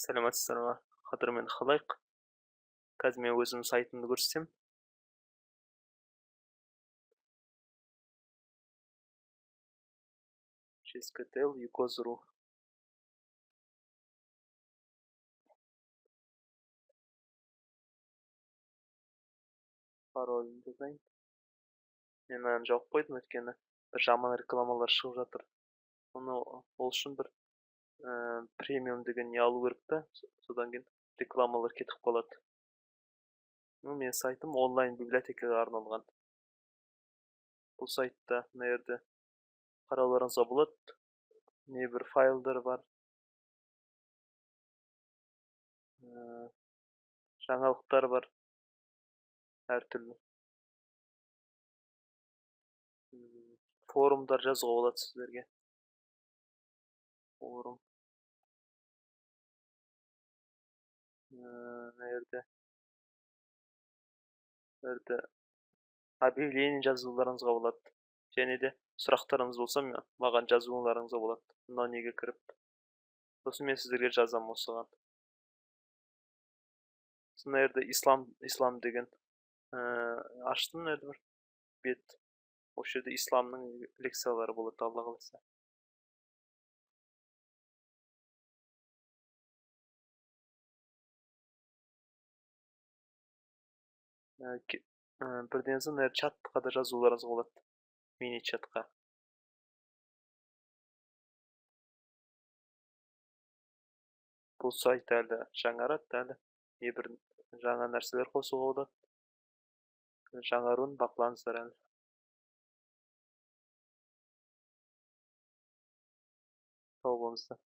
Сәлеметсіздер ме? Қадірмен қалайық? Қазір мен өзімнің сайтымды көрсетемін. JSKTL Yukoz.ru. Паролімді жазайын. Мен мынаны жауып қойдым, өйткені бір жаман рекламалар шығып жатыр. Ол үшін бір премиум деген не алу керек та, содан кейін рекламалар кетіп қалады. Менің сайтым онлайн библиотекаға арналған. Бұл сайтта мына жерде қарауларыңызға болады. Небір файлдар бар. Жаңалықтар бар. Әртүрлі. Форумдар жазуға болады сіздерге. Форум. Мына жерде объявление жазуларыңызға болады. Және де сұрақтарыңыз болса, маған жазуларыңызға болады. Мына неге кіріп. Сосын мен сіздерге жазамын осыған. Мына жерде ислам деген аштым, мына жерде бір бет. Осы жерде исламның лекциялары болады, Алла қаласа. Бірден соң чатқа да жазуларыңызға болады. Мини чатқа. Бұл сайт әлі жаңарады, әлі небір жаңа нәрселер қосуға болады. Жаңаруын бақылаңыздар әлі. Сау болыңыздар.